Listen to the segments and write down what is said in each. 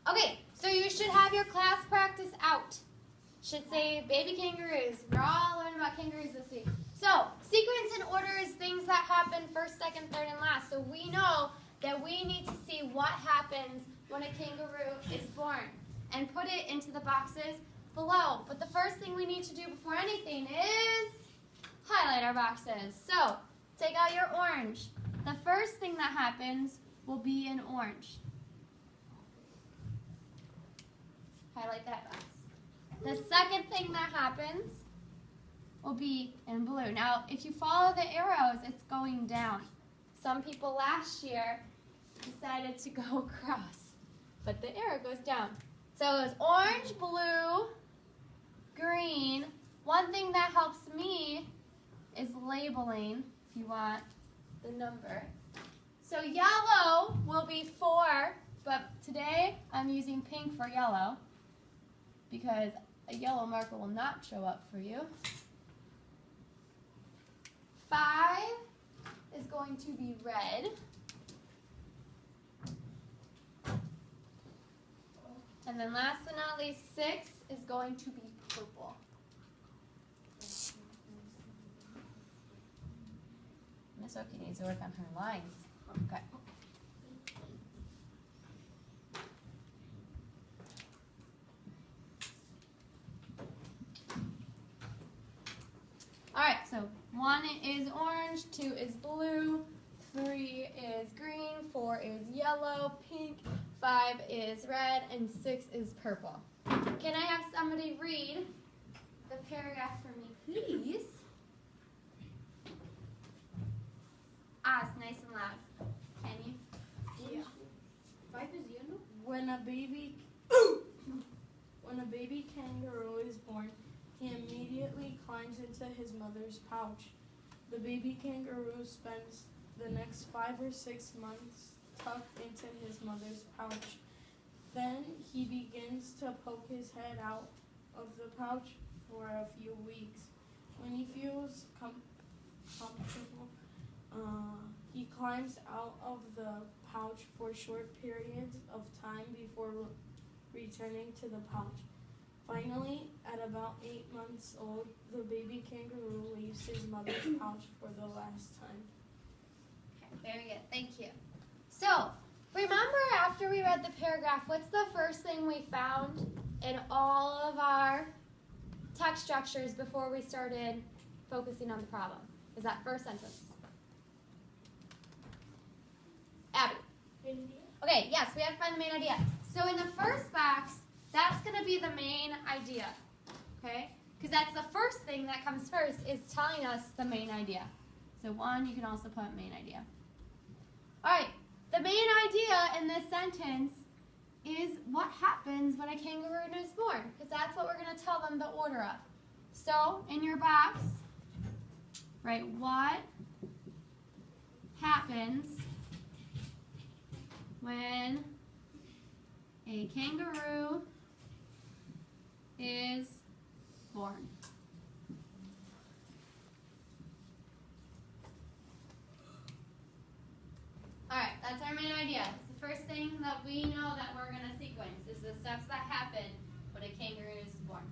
Okay, so you should have your class practice out. Should say baby kangaroos. We're all learning about kangaroos this week. So, sequence and order is things that happen first, second, third, and last. So we know that we need to see what happens when a kangaroo is born and put it into the boxes below. But the first thing we need to do before anything is highlight our boxes. So, take out your orange. The first thing that happens will be in orange. Highlight that box. The second thing that happens will be in blue. Now, if you follow the arrows, it's going down. Some people last year decided to go across, but the arrow goes down. So it's orange, blue, green. One thing that helps me is labeling, if you want the number. So yellow will be 4, but today I'm using pink for yellow because a yellow marker will not show up for you. 5 is going to be red. And then last but not least, 6 is going to be purple. Miss Oki needs to work on her lines. Okay. All right, so 1 is orange, 2 is blue, 3 is green, 4 is yellow, pink, 5 is red, and 6 is purple. Can I have somebody read the paragraph for me, please? Ah, it's nice and loud. Can you? Yeah. 5 is yellow? When a baby kangaroo is born, he immediately climbs into his mother's pouch. The baby kangaroo spends the next 5 or 6 months tucked into his mother's pouch. Then he begins to poke his head out of the pouch for a few weeks. When he feels comfortable, he climbs out of the pouch for short periods of time before returning to the pouch. Finally, at about 8 months old, the baby kangaroo leaves his mother's pouch for the last time. Okay, very good. Thank you. So, remember after we read the paragraph, what's the first thing we found in all of our text structures before we started focusing on the problem? Is that first sentence? Abby. Okay, yes, we have to find the main idea. So in the first box, that's going to be the main idea, okay? Because that's the first thing that comes first is telling us the main idea. So 1, you can also put main idea. All right, the main idea in this sentence is what happens when a kangaroo is born, because that's what we're going to tell them the order of. So in your box, write what happens when a kangaroo is born. All right, that's our main idea. It's the first thing that we know that we're going to sequence is the steps that happen when a kangaroo is born.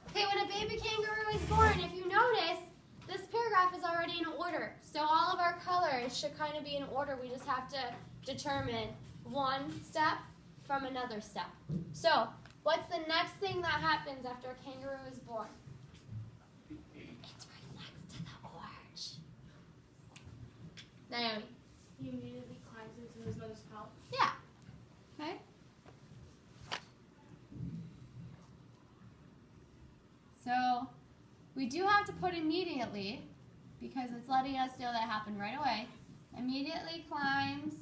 Okay, when a baby kangaroo is born, if you notice, this paragraph is already in order. So all of our colors should kind of be in order. We just have to determine one step from another step. So what's the next thing that happens after a kangaroo is born? It's right next to the orange. Naomi. He immediately climbs into his mother's pouch. Yeah. Okay. So we do have to put immediately because it's letting us know that happened right away. Immediately climbs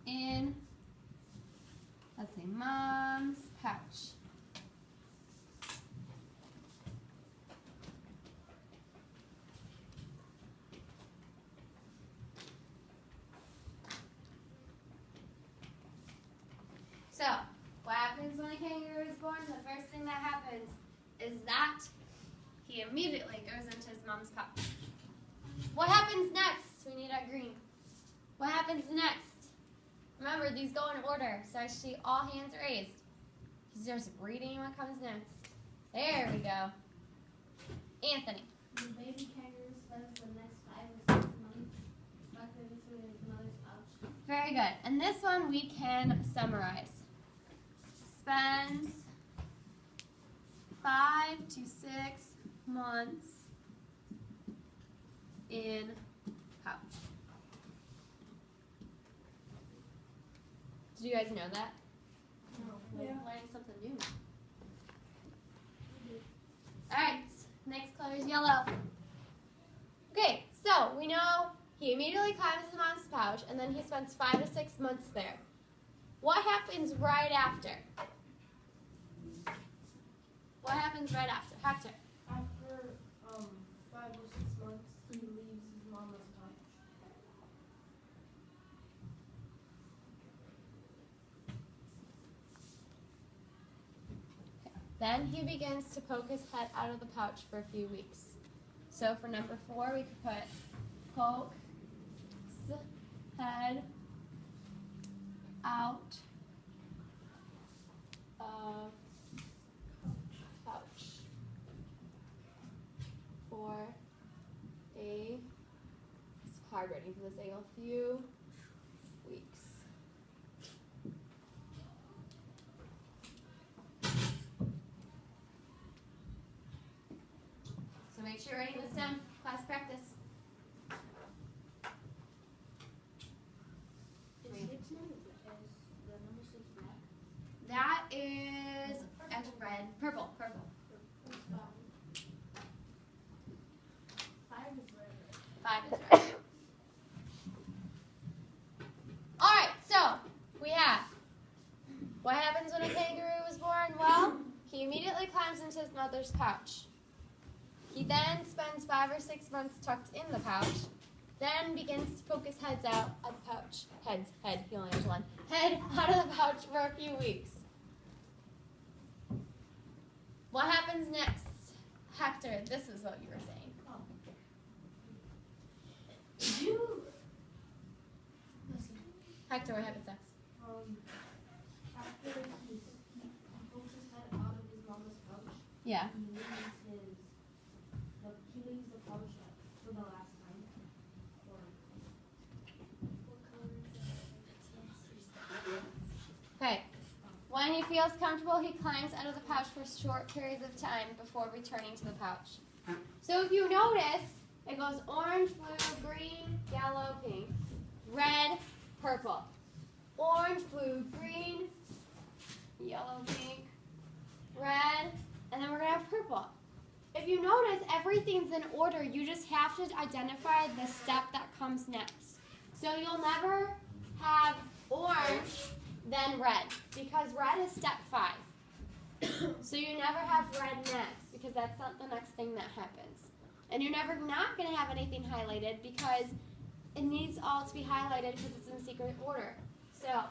in, let's see, mom's pouch. So, what happens when a kangaroo is born? The first thing that happens is that he immediately goes into his mom's pouch. What happens next? got green. What happens next? Remember, these go in order, so I see all hands raised. He's just reading what comes next. There we go. Anthony. The baby kangaroo spends the next 5 or 6 months tucked into his mother's pouch. Very good. And this one we can summarize. Spends 5 to 6 months in pouch. Did you guys know that? Yeah. Learning something new. Alright, next color is yellow. Okay, so we know he immediately climbs his mom's pouch and then he spends 5 to 6 months there. What happens right after? What happens right after? Hector. After 5 or 6 months, he leaves his mama's pouch. Then he begins to poke his head out of the pouch for a few weeks. So for number 4, we could put poke head out of pouch for a, it's hard writing for this, a few weeks. So make sure you're writing this down. Class practice. Is 6 numbers? Is the number 6 black? That is actually red. Purple. 5 is red. 5 is red. Alright, so we have what happens when a kangaroo is born? Well, he immediately climbs into his mother's pouch. He then spends 5 or 6 months tucked in the pouch, then begins to poke his head out of the pouch. Head, he only has one. Head out of the pouch for a few weeks. What happens next? Hector, this is what you were saying. Listen. Hector, what happens next? After he pokes his head out of his mama's pouch, Yeah. he leaves the pouch for the last time. What color is that? Okay. When he feels comfortable, he climbs out of the pouch for short periods of time before returning to the pouch. So if you notice, it goes orange, blue, green, yellow, pink, red, purple. Orange, blue, green, yellow, pink, red, and then we're going to have purple. If you notice, everything's in order. You just have to identify the step that comes next. So you'll never have orange, then red, because red is step 5. So you never have red next, because that's not the next thing that happens. And you're never not going to have anything highlighted, because it needs all to be highlighted because it's in secret order. So,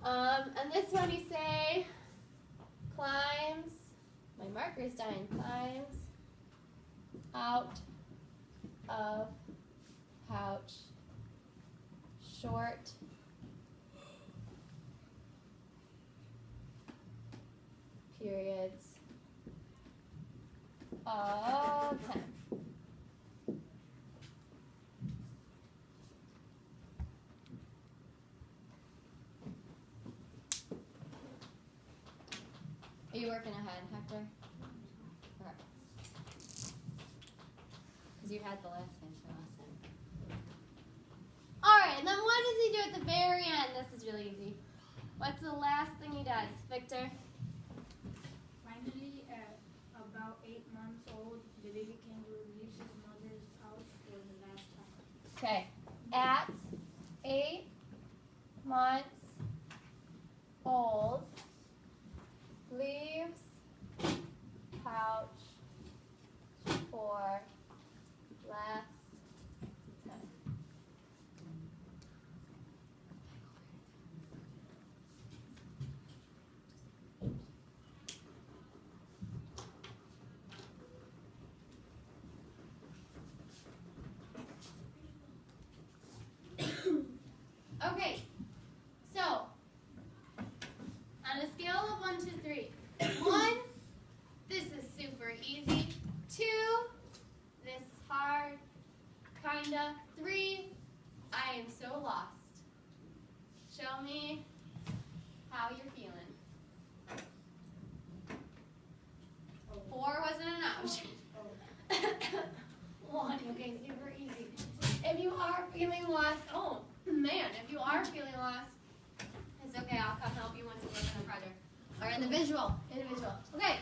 and this one you say, climbs, my marker's dying, climbs out of pouch, short periods of time. Are you working ahead, Hector? Okay. Because you had the last answer last time. Alright, and then what does he do at the very end? This is really easy. What's the last thing he does? Victor? Finally, at about 8 months old, the baby kangaroo leaves his mother's pouch for the last time. Okay. At 8 months old, leaves pouch for last time. kinda. 3, I am so lost. Show me how you're feeling. 4 wasn't an option. 1, okay, super easy. If you are feeling lost, oh man, if you are feeling lost, it's okay, I'll come help you once you work on the project. Or individual. Okay,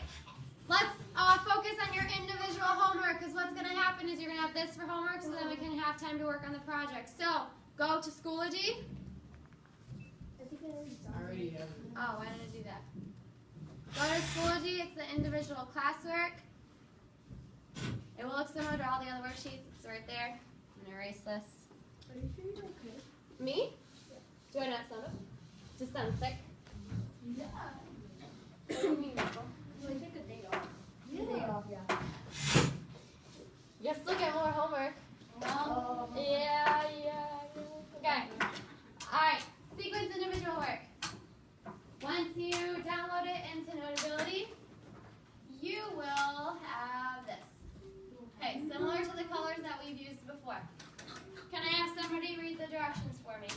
let's focus on your individual homework, because what's going to happen is you're going to have this for homework, so then we can have time to work on the project. So, go to Schoology. I already have it. Oh, why did I do that? Go to Schoology, it's the individual classwork. It will look similar to all the other worksheets. It's right there. I'm going to erase this. Are you sure you're okay? Me? Do I not sound up? Just sound sick? Yeah. What do you mean, Michael? Well, take a day off. Yeah. You still get more homework. Yeah. Okay. Alright. Sequence individual work. Once you download it into Notability, you will have this. Okay, similar to the colors that we've used before. Can I have somebody read the directions for me?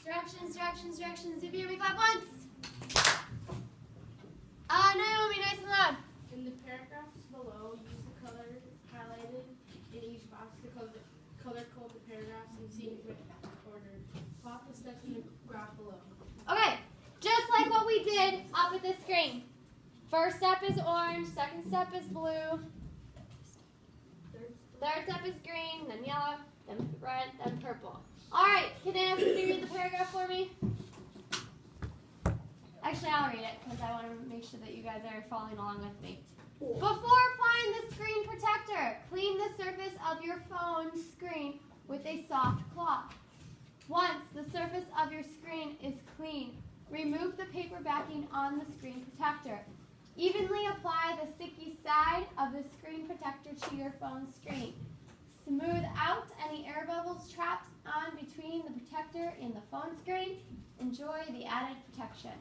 Directions. If you hear me, clap once. Naomi, nice and loud. In the paragraphs below, use the color highlighted in each box to color code the paragraphs and sequence order. Plot the steps in the graph below. Okay, just like what we did up at the screen. First step is orange, second step is blue, third step is green, then yellow, then red, then purple. All right, can I have somebody read the paragraph for me? Actually, I'll read it because I want to make sure that you guys are following along with me. Before applying the screen protector, clean the surface of your phone screen with a soft cloth. Once the surface of your screen is clean, remove the paper backing on the screen protector. Evenly apply the sticky side of the screen protector to your phone screen. Smooth out any air bubbles trapped on between the protector and the phone screen. Enjoy the added protection.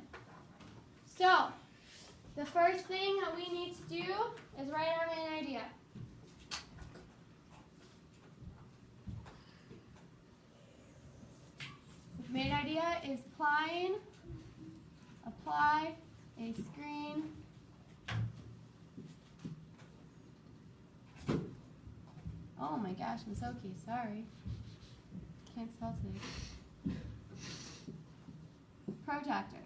So, the first thing that we need to do is write our main idea. The main idea is apply a screen oh my gosh, I'm so key, sorry. Can't spell today. Protector.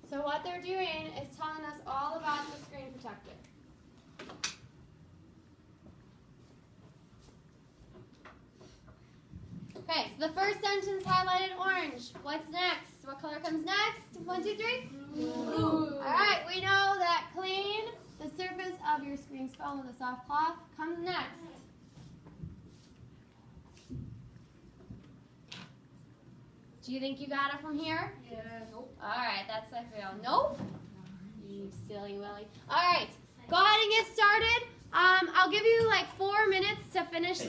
So what they're doing is telling us all about the screen protector. Okay, so the first sentence highlighted orange. What's next? What color comes next? 1, 2, 3? Blue. All right, we know that clean the surface of your screen's phone with a soft cloth comes next. Do you think you got it from here? Yeah. Nope. All right, that's what I feel. Nope. You silly Willy. All right, go ahead and get started. I'll give you like 4 minutes to finish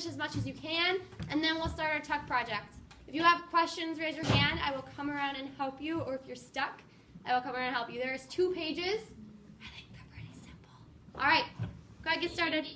as much as you can, and then we'll start our tuck project. If you have questions, raise your hand. I will come around and help you, or if you're stuck, I will come around and help you. There's 2 pages. I think they're pretty simple. All right, go ahead and get started.